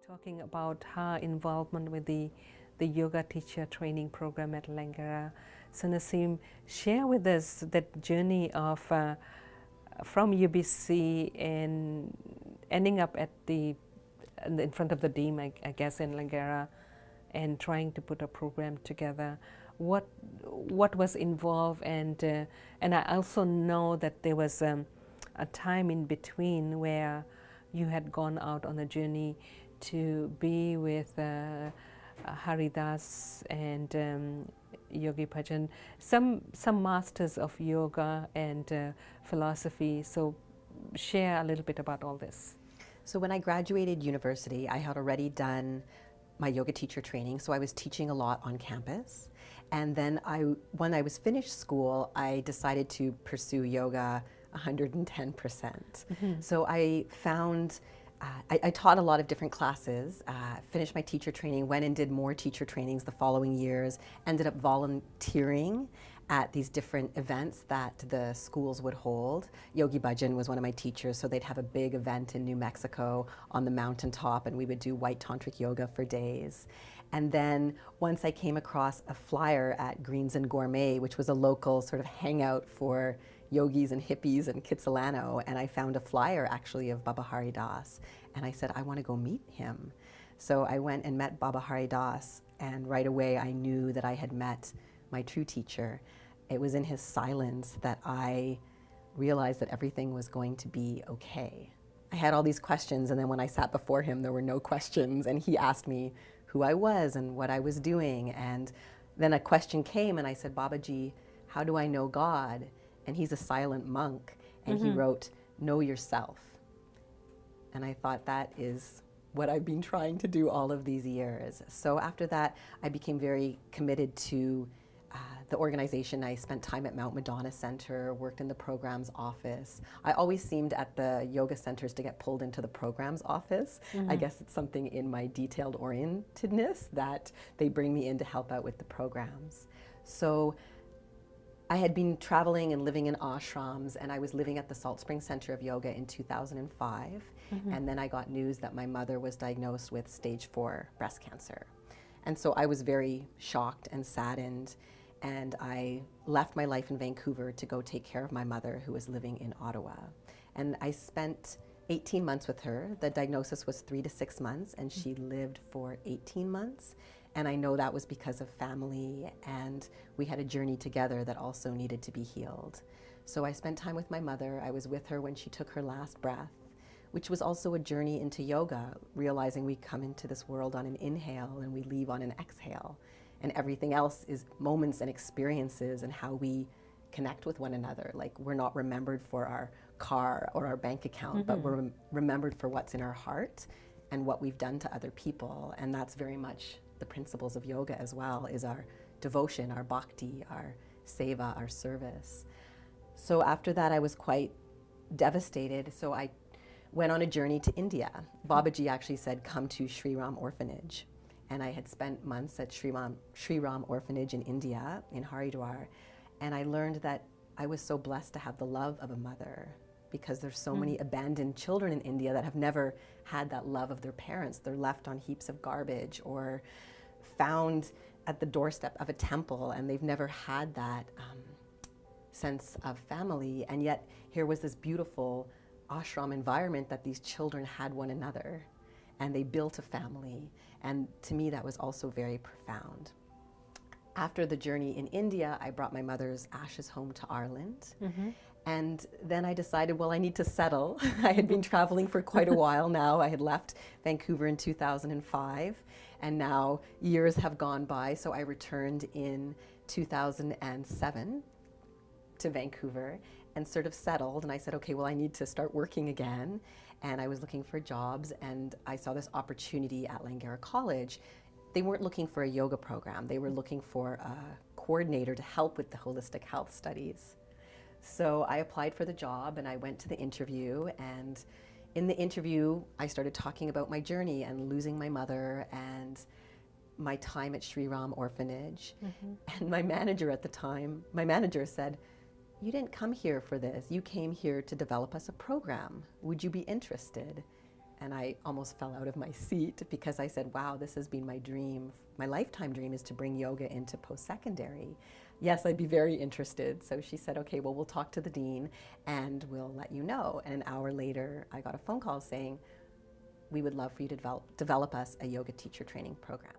talking about her involvement with the yoga teacher training program at Langara. So Naseem, share with us that journey of from UBC and ending up at in front of the Dean, I guess, in Langara, and trying to put a program together. What was involved, and I also know that there was a time in between where you had gone out on a journey to be with Haridas and Yogi Bhajan, some masters of yoga and philosophy. So share a little bit about all this. So when I graduated university, I had already done my yoga teacher training, so I was teaching a lot on campus. And then when I was finished school, I decided to pursue yoga 110%. So I found, I taught a lot of different classes, finished my teacher training, went and did more teacher trainings the following years, ended up volunteering at these different events that the schools would hold. Yogi Bhajan was one of my teachers, so they'd have a big event in New Mexico on the mountaintop, and we would do white tantric yoga for days. And then once I came across a flyer at Greens and Gourmet, which was a local sort of hangout for yogis and hippies in Kitsilano, and I found a flyer actually of Baba Hari Das, and I said, I want to go meet him. So I went and met Baba Hari Das, and right away I knew that I had met my true teacher. It was in his silence that I realized that everything was going to be okay. I had all these questions, and then when I sat before him, there were no questions, and he asked me who I was and what I was doing. And then a question came, and I said, Babaji, how do I know God? And he's a silent monk, and he wrote, know yourself. And I thought, that is what I've been trying to do all of these years. So after that, I became very committed to the organization. I spent time at Mount Madonna Center, worked in the programs office. I always seemed at the yoga centers to get pulled into the programs office. I guess it's something in my detailed orientedness that they bring me in to help out with the programs. So I had been traveling and living in ashrams, and I was living at the Salt Spring Center of Yoga in 2005. And then I got news that my mother was diagnosed with stage 4 breast cancer. And so I was very shocked and saddened, and I left my life in Vancouver to go take care of my mother, who was living in Ottawa. And I spent 18 months with her. The diagnosis was 3 to 6 months, and she lived for 18 months. And I know that was because of family, and we had a journey together that also needed to be healed. So I spent time with my mother. I was with her when she took her last breath, which was also a journey into yoga, realizing we come into this world on an inhale and we leave on an exhale. And everything else is moments and experiences and how we connect with one another. Like, we're not remembered for our car or our bank account, but we're remembered for what's in our heart and what we've done to other people. And that's very much the principles of yoga as well, is our devotion, our bhakti, our seva, our service. So after that, I was quite devastated. So I went on a journey to India. Babaji actually said, come to Sri Ram Orphanage. And I had spent months at Sri Ram Orphanage in India, in Haridwar. And I learned that I was so blessed to have the love of a mother, because there's so many abandoned children in India that have never had that love of their parents. They're left on heaps of garbage or found at the doorstep of a temple, and they've never had that sense of family. And yet here was this beautiful ashram environment that these children had one another, and they built a family. And to me, that was also very profound. After the journey in India, I brought my mother's ashes home to Ireland. And then I decided, well, I need to settle. I had been traveling for quite a while now. I had left Vancouver in 2005, and now years have gone by. So I returned in 2007 to Vancouver and sort of settled. And I said, okay, well, I need to start working again. And I was looking for jobs, and I saw this opportunity at Langara College. They weren't looking for a yoga program. They were looking for a coordinator to help with the holistic health studies. So I applied for the job, and I went to the interview. And in the interview, I started talking about my journey and losing my mother and my time at Sri Ram Orphanage. And my manager at the time, my manager said, you didn't come here for this. You came here to develop us a program. Would you be interested? And I almost fell out of my seat because I said, wow, this has been my dream. My lifetime dream is to bring yoga into post-secondary. Yes, I'd be very interested. So she said, okay, well, we'll talk to the dean and we'll let you know. And an hour later, I got a phone call saying, we would love for you to develop us a yoga teacher training program.